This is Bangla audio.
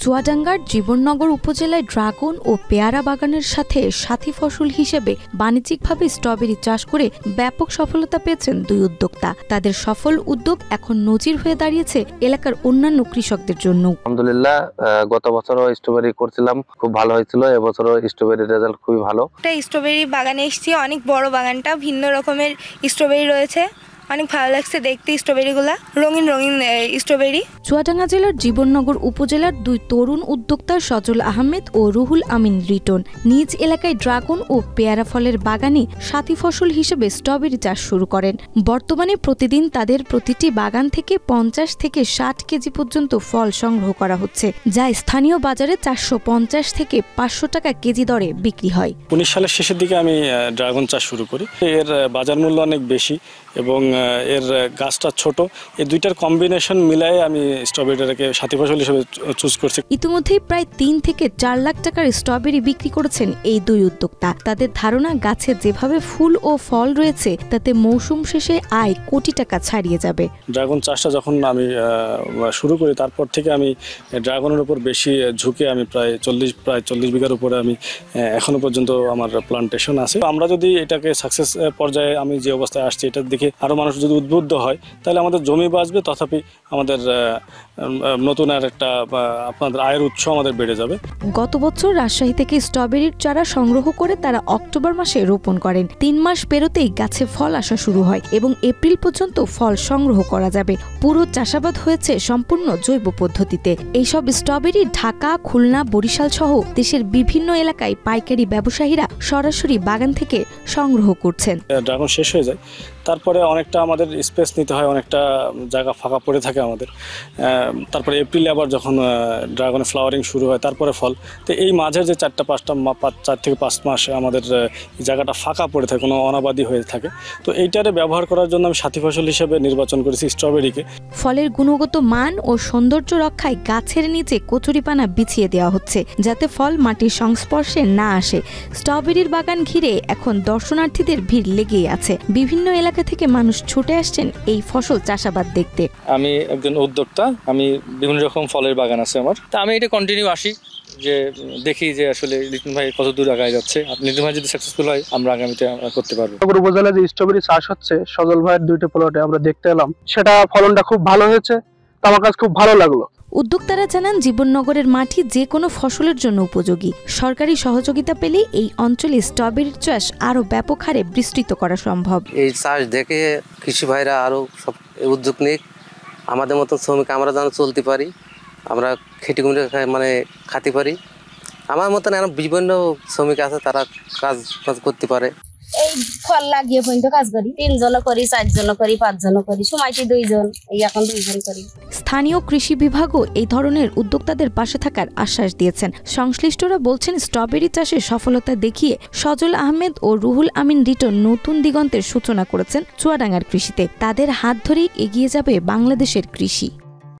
চুয়াডাঙ্গার জীবননগর উপজেলায় ড্রাগন ও পেয়ারা বাগানের সাথে সাথী ফসল হিসেবে বাণিজ্যিকভাবে স্ট্রবেরি চাষ করে ব্যাপক সফলতা পেয়েছেন দুই উদ্যোক্তা। তাদের সফল উদ্যোগ এখন নজির হয়ে দাঁড়িয়েছে এলাকার অন্যান্য কৃষকদের জন্য। আলহামদুলিল্লাহ, গত বছরও স্ট্রবেরি করছিলাম, খুব ভালো হয়েছিল। এবছরও স্ট্রবেরির রেজাল্ট খুবই ভালো। একটা স্ট্রবেরি বাগানে এসেছি, অনেক বড় বাগানটা, ভিন্ন রকমের স্ট্রবেরি রয়েছে, অনেক ভালো লাগছে দেখতে। স্ট্রবেরিগুলা রঙিন রঙিন স্ট্রবেরি। চুয়াডাঙ্গা জেলার জীবননগর উপজেলার দুই তরুণ উদ্যোক্তা সজল আহমেদ ও রুহুল আমিন রিটন নিজ এলাকায় ড্রাগন ও পেয়ারা ফলের বাগানে সাথী ফসল হিসেবে স্ট্রবেরি চাষ শুরু করেন। বর্তমানে প্রতিদিন তাদের প্রতিটি বাগান থেকে 50 থেকে 60 কেজি পর্যন্ত ফল সংগ্রহ করা হচ্ছে, যা স্থানীয় বাজারে 450 থেকে 500 টাকা কেজি দরে বিক্রি হয়। 19 সালের শেষের দিকে আমি ড্রাগন চাষ শুরু করি। এর বাজার মূল্য অনেক বেশি এবং এর গাছটা ছোট। এই দুইটার কম্বিনেশন মিলাই আমি স্ট্রবেরিটাকে সাথী ফসল হিসেবে চুজ করছি। ইতিমধ্যেই প্রায় 3 থেকে 4 লাখ টাকার স্ট্রবেরি বিক্রি করেছেন এই দুই উদ্যোক্তা। তাদের ধারণা, গাছে যেভাবে ফুল ও ফল রয়েছে তাতে মৌসুম শেষে আয় কোটি টাকা ছাড়িয়ে যাবে। ড্রাগন চাষটা যখন আমি শুরু করি, তারপর থেকে আমি ড্রাগনের উপর বেশি ঝুঁকে আমি প্রায় 40 বিঘার উপরে আমি এখনো পর্যন্ত আমার প্লান্টেশন আছে। আমরা যদি এটাকে সাকসেস পর্যায়ে আমি যে অবস্থায় আসছি এটার দিকে আরো মানুষ যদি উদ্বুদ্ধ হয়, তাহলে আমাদের জমি বাঁচবে, তথাপি আমাদের নতুন আর একটা আপনাদের আয়ের উৎস আমাদের বেড়ে যাবে। গত বছর রাজশাহী থেকে স্ট্রবেরির চারা সংগ্রহ করে তারা অক্টোবর মাসে রোপণ করেন। 3 মাস পেরোতেই গাছে ফল আসা শুরু হয় এবং এপ্রিল পর্যন্ত ফল সংগ্রহ করা যাবে। পুরো চাষাবাদ হয়েছে সম্পূর্ণ জৈব পদ্ধতিতে। এইসব স্ট্রবেরি ঢাকা, খুলনা, বরিশাল সহ দেশের বিভিন্ন এলাকায় পাইকারি ব্যবসায়ীরা সরাসরি বাগান থেকে সংগ্রহ করছেন। ড্রাগন শেষ হয়ে যায়, তারপরে অনেকটা আমাদের স্পেস নিতে হয়, অনেকটা জায়গা ফাঁকা পড়ে থাকে আমাদের। তারপরে এপ্রিলে আবার যখন ড্রাগনের ফ্লাওয়ারিং শুরু হয়, তারপরে ফল। তো এই মাঝের যে 4 থেকে 5 মাস আমাদের জায়গাটা ফাঁকা পড়ে থাকে, কোনো অনাবাদি হয়ে থাকে। তো এইটারে ব্যবহার করার জন্য আমি সাথী ফসল হিসেবে নির্বাচন করেছি স্ট্রবেরিকে। ফলের গুণগত মান ও সৌন্দর্য রক্ষায় গাছের নিচে কচুরিপানা বিছিয়ে দেওয়া হচ্ছে, যাতে ফল মাটির সংস্পর্শে না আসে। স্ট্রবেরির বাগান ঘিরে এখন দর্শনার্থীদের ভিড় লেগেই আছে। বিভিন্ন এলাকা থেকে মানুষ ছুটে আসছেন এই ফসল চাষাবাদ দেখতে। আমি একজন উদ্যোক্তা, আমি বিভিন্ন রকম ফলের বাগান আছে আমার। তা আমি এটা কন্টিনিউ আসি, যে দেখি যে আসলে লিটন ভাই কত দূর আগায় যাচ্ছে। লিটন ভাই যদি সাকসেসফুল হয়, আমরা আগামীতে করতে পারবো। উপজেলায় যে স্ট্রবেরি চাষ হচ্ছে সজল ভাইয়ের 2টি প্লটে আমরা দেখতে এলাম, সেটা ফলনটা খুব ভালো হয়েছে, আমার কাছে খুব ভালো লাগলো। উদ্যোক্তারা জানান, জীবননগরের মাটি যে কোনো ফসলের জন্য উপযোগী। সরকারি সহযোগিতা পেলে এই অঞ্চলে স্ট্রবেরির চাষ আরো ব্যাপক হারে বিস্তৃত করা সম্ভব। এই চাষ দেখে কৃষি ভাইরা আরো সব উদ্যোগ নিক, আমাদের মতন শ্রমিক আমরা যেন চলতে পারি, আমরা খেটে মানে খাতে পারি। আমার মতন বিভিন্ন শ্রমিক আছে, তারা কাজ করতে পারে। এই ফল লাগিয়ে পর্যন্ত কাজ করি, 3 জন করি, 4 জন করি, 5 জন করি, সময়টি 2 জন, এই এখন 2 জন করি। স্থানীয় কৃষি বিভাগও এই ধরনের উদ্যোক্তাদের পাশে থাকার আশ্বাস দিয়েছেন। সংশ্লিষ্টরা বলছেন, স্ট্রবেরি চাষে সফলতা দেখিয়ে সজল আহমেদ ও রুহুল আমিন রিটন নতুন দিগন্তের সূচনা করেছেন চুয়াডাঙ্গার কৃষিতে। তাদের হাত ধরেই এগিয়ে যাবে বাংলাদেশের কৃষি।